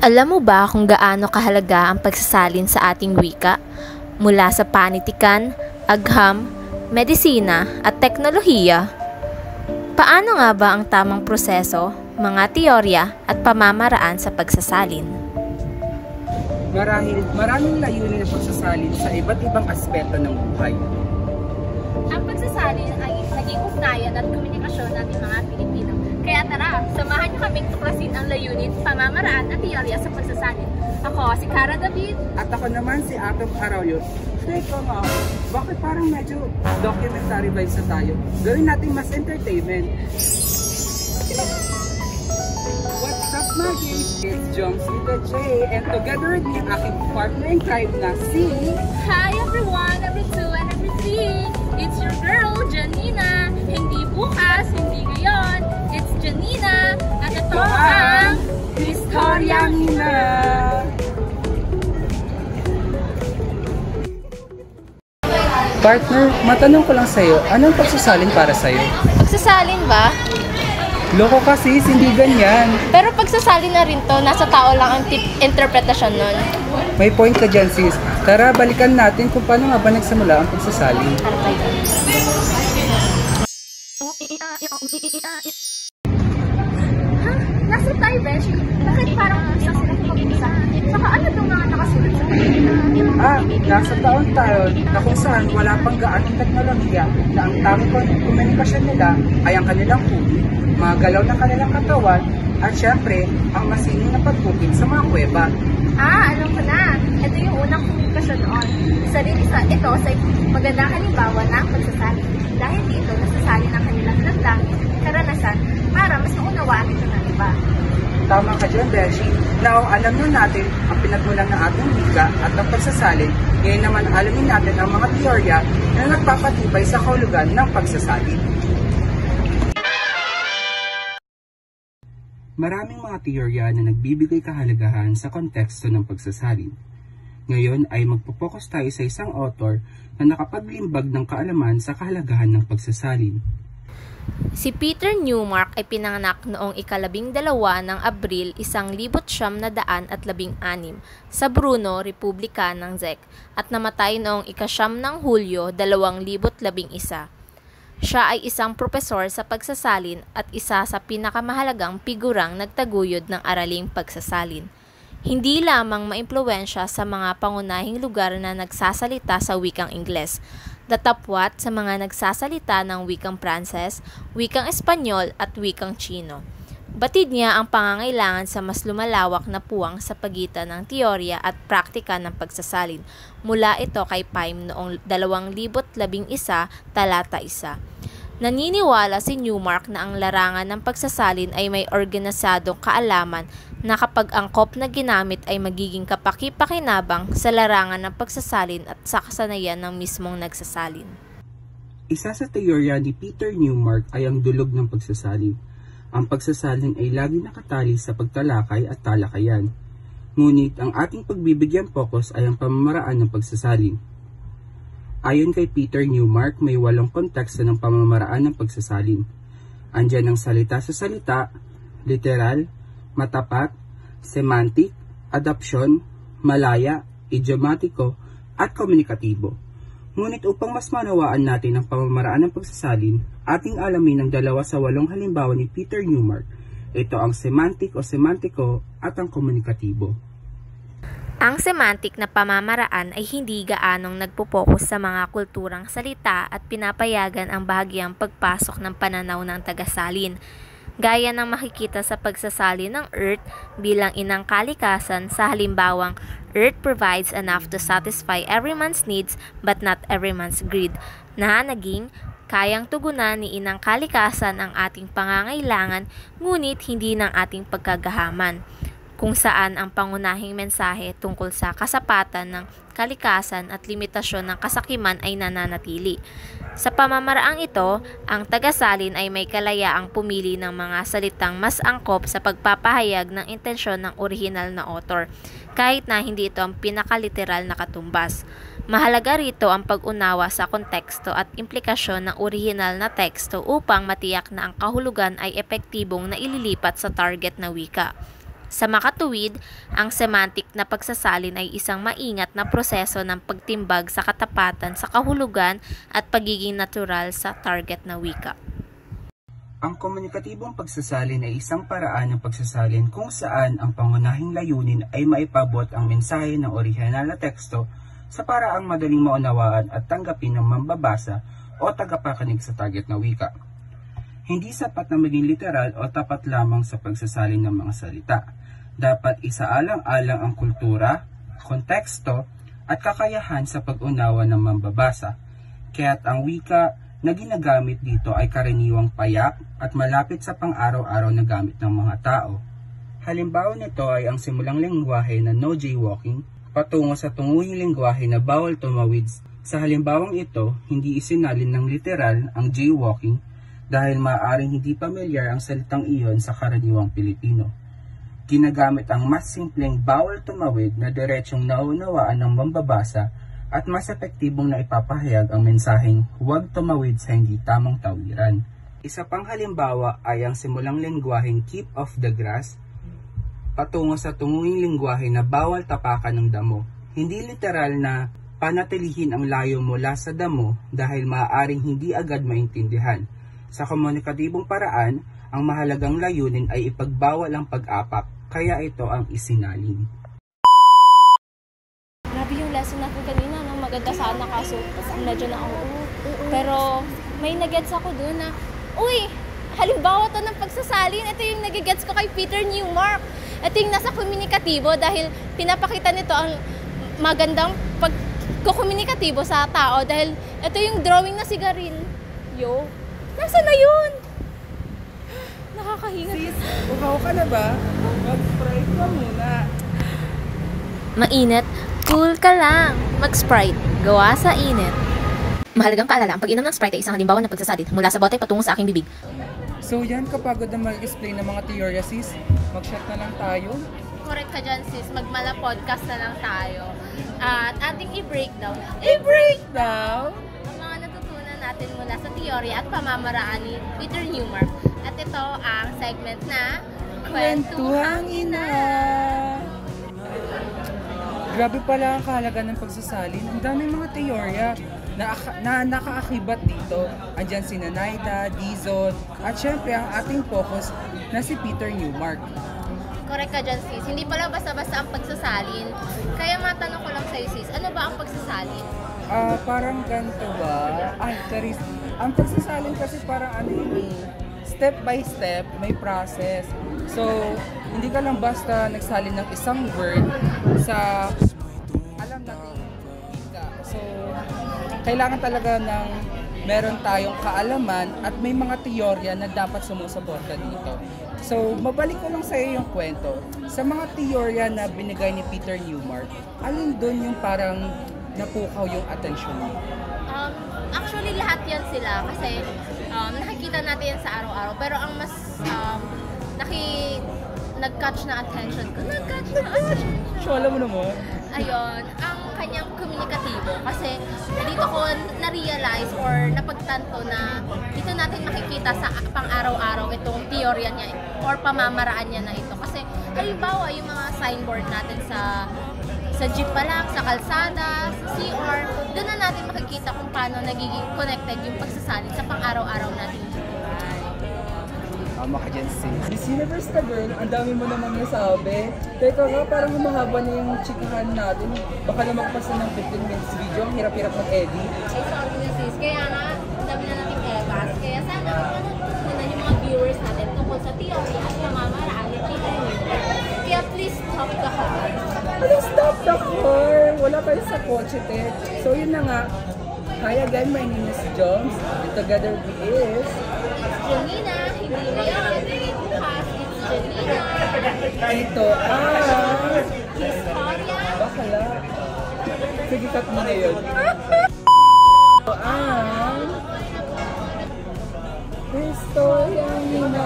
Alam mo ba kung gaano kahalaga ang pagsasalin sa ating wika? Mula sa panitikan, agham, medisina at teknolohiya. Paano nga ba ang tamang proseso, mga teorya at pamamaraan sa pagsasalin? Marahil maraming layunin ng pagsasalin sa iba't ibang aspeto ng buhay. Ang pagsasalin ay naging ugnayan at komunikasyon natin mga Pilipino. Kaya tara, samahan niyo kaming tuklasin ang layunin, pamamaraan at teorya sa pagsasalin. Ako si Cara David. At ako naman si Atom Arroyo. Teka nga, bakit parang medyo documentary vibes na tayo? Gawin natin mas entertainment. What's up, Maggie? It's Jones with a J, and together with me, ang aking partner in crime na si... Hi everyone, every 2 and every 3. It's your girl, Janina. Hindi bukas, hindi ngayon. It's Janina. At ito ang Historia Nina! Partner, matanong ko lang sa'yo, anong pagsasalin para sa'yo? Pagsasalin ba? Loko kasi, hindi ganyan. Pero pagsasalin na rin to, nasa tao lang ang interpretasyon nun. May point ka dyan, sis. Tara, balikan natin kung paano nga ba nagsimula ang pagsasalin. nasa tayo, Beshi. Bakit parang isa sila mag-isa? Saka ano itong mga nakasulat sa Nasa taon tayo na kung saan wala pang gaanong teknolohiya na ang tamang komunikasyon nila ay ang kanilang huli, mga galaw ng kanilang katawan, at syempre, ang masining na pagpupit sa mga kuweba. Alam ko na. Ito yung unang komunikasyon noon. Ito sa magandang halimbawa ng pagsasalin. Dahil dito, nasasalin ang kanilang damdamin, karanasan, para mas maunawaan ito ng iba. Tama ka dyan, Beshi. Now, alam na natin ang pinagmulan ng ating wika at ang pagsasalin, ngayon naman alamin natin ang mga teorya na nagpapatibay sa kahulugan ng pagsasalin. Maraming mga teorya na nagbibigay kahalagahan sa konteksto ng pagsasalin. Ngayon ay magpo-focus tayo sa isang author na nakapaglimbag ng kaalaman sa kahalagahan ng pagsasalin. Si Peter Newmark ay pinanganak noong ika-12 ng Abril 1916 sa Brno, Republika ng Czech at namatay noong ika-9 ng Hulyo 2011. Siya ay isang propesor sa pagsasalin at isa sa pinakamahalagang figurang nagtaguyod ng araling pagsasalin. Hindi lamang maimpluwensya sa mga pangunahing lugar na nagsasalita sa wikang Ingles, datapwat sa mga nagsasalita ng wikang Pranses, wikang Espanyol at wikang Chino. Batid niya ang pangangailangan sa mas lumalawak na puwang sa pagitan ng teorya at praktika ng pagsasalin. Mula ito kay Pyme noong 2011, talata 1. Naniniwala si Newmark na ang larangan ng pagsasalin ay may organisadong kaalaman na kapag angkop na ginamit ay magiging kapaki-pakinabang sa larangan ng pagsasalin at sa kasanayan ng mismong nagsasalin. Isa sa teorya ni Peter Newmark ay ang dulog ng pagsasalin. Ang pagsasalin ay lagi nakatali sa pagtalakay at talakayan. Ngunit ang ating pagbibigyan focus ay ang pamamaraan ng pagsasalin. Ayon kay Peter Newmark, may 8 konteksto ng pamamaraan ng pagsasalin. Andyan ang salita sa salita, literal, matapat, semantic, adopsyon, malaya, idiomatiko, at komunikatibo. Ngunit upang mas manawaan natin ang pamamaraan ng pagsasalin, ating alamin ang 2 sa 8 halimbawa ni Peter Newmark. Ito ang semantic o semantiko at ang komunikatibo. Ang semantic na pamamaraan ay hindi gaanong nagpo-focus sa mga kulturang salita at pinapayagan ang bahagyang pagpasok ng pananaw ng tagasalin. Gaya ng makikita sa pagsasalin ng Earth bilang inang kalikasan sa halimbawang Earth provides enough to satisfy everyone's needs but not everyone's greed, na naging kayang tugunan ni inang kalikasan ang ating pangangailangan ngunit hindi ng ating pagkagahaman, kung saan ang pangunahing mensahe tungkol sa kasapatan ng kalikasan at limitasyon ng kasakiman ay nananatili. Sa pamamaraang ito, ang tagasalin ay may kalayaang pumili ng mga salitang mas angkop sa pagpapahayag ng intensyon ng orihinal na author, kahit na hindi ito ang pinakaliteral na katumbas. Mahalaga rito ang pag-unawa sa konteksto at implikasyon ng orihinal na teksto upang matiyak na ang kahulugan ay epektibong naililipat sa target na wika. Sa makatuwid, ang semantic na pagsasalin ay isang maingat na proseso ng pagtimbag sa katapatan sa kahulugan at pagiging natural sa target na wika. Ang komunikatibong pagsasalin ay isang paraan ng pagsasalin kung saan ang pangunahing layunin ay maipabot ang mensahe ng orihinal na teksto sa paraang madaling maunawaan at tanggapin ng mambabasa o tagapakinig sa target na wika. Hindi sapat na maging literal o tapat lamang sa pagsasalin ng mga salita. Dapat isaalang-alang ang kultura, konteksto, at kakayahan sa pag-unawa ng mambabasa. Kaya't ang wika na ginagamit dito ay karaniwang payak at malapit sa pang-araw-araw na gamit ng mga tao. Halimbawa nito ay ang simulang lengguwahe na no jaywalking patungo sa tunguhing lengguwahe na bawal tumawid. Sa halimbawang ito, hindi isinalin ng literal ang jaywalking dahil maaaring hindi pamilyar ang salitang iyon sa karaniwang Pilipino. Ginagamit ang mas simpleng bawal tumawid na diretsong naunawaan ng mambabasa at mas epektibong na ipapahayag ang mensaheng huwag tumawid sa hindi tamang tawiran. Isa pang halimbawa ay ang simulang lengguwaheng keep off the grass patungo sa tunguhing lengguwahe na bawal tapakan ng damo. Hindi literal na panatilihin ang layo mula sa damo dahil maaaring hindi agad maintindihan. Sa komunikatibong paraan, ang mahalagang layunin ay ipagbawal ang pag-apak, kaya ito ang isinalin. Grabe yung lesson natin kanina, no? Maganda sana kaso medyo na Pero may nagets ako doon na, uy, halimbawa to ng pagsasalin, ito yung nagigets ko kay Peter Newmark. Ito yung nasa komunikatibo dahil pinapakita nito ang magandang pagkukomunikatibo sa tao dahil ito yung drawing na sigarilyo. Nasaan na yun? Nakakahinga. Sis, uhaw ka na ba? Mag-sprite ka muna. Mainit, cool ka lang. Mag-Sprite, gawa sa init. Mahalagang paalala, ang pag-inom ng Sprite ay isang halimbawa ng pagsasalin mula sa bote patungo sa aking bibig. So yan, kapagod na mag-explain ng mga teorya, sis, mag-shot na lang tayo. Correct ka dyan, sis. Magmala podcast na lang tayo. At ating i-breakdown. I-breakdown! Ang mga natutunan natin mula sa teorya at pamamaraan ni Peter Newmark. At ito ang segment na Kwentuhang Ina! Grabe pala ang kahalaga ng pagsasalin. Ang daming mga teorya na nakaakibat dito. Andyan si Naida, Dizon, at syempre ang ating focus na si Peter Newmark. Correct ka dyan, sis. Hindi pala basta-basta ang pagsasalin. Kaya matanong ko lang sa'yo, sis, ano ba ang pagsasalin? Parang ganito ba? Ay, Charis, ang pagsasalin kasi parang ano yun, step by step, may process. So, hindi ka lang basta nagsalin ng isang word sa alam natin wika. So, kailangan talaga ng meron tayong kaalaman at may mga teorya na dapat sumusuporta dito. So, mabalik ko lang sa iyo yung kwento. Sa mga teorya na binigay ni Peter Newmark, alin doon yung parang napukaw yung atensyon mo? Actually, lahat yan sila kasi nakikita natin yan sa araw-araw. Pero ang mas nag-catch na attention ko. So, alam mo naman? Ayun, ang kanyang komunikatibo. Kasi dito ko na-realize or napagtanto na dito natin makikita sa pang-araw-araw itong teorya niya or pamamaraan niya na ito. Kasi halimbawa yung mga signboard natin sa jeep pa lang, sa kalsada, sa CR, doon na natin makikita kung paano nagiging connected yung pagsasalin sa pang-araw-araw natin. Tama ka dyan, sis. Miss Universe ka, girl. Ang dami mo namang nasabi. Teka nga, parang humahaba na yung chikahan natin. Baka na magpasa ng 15 minutes video. Ang hirap-hirap mag-edit. Ay, sorry na sis. Kaya nga, ang dami na natin ebas. Kaya sana matutunan yung mga viewers natin tungkol sa theory at pamamaraan ni Peter Newmark. Kaya please stop the car. Ano stop the car? Wala kayo sa kotse, te. So yun na nga. Hi again, my name is Joms. And together we is... Janina, hindi ngayon, hindi bukas. It's Janina. Ito ang... Historia. Bakala. Sige, cut mo na yun. Ito ang... Historia nina.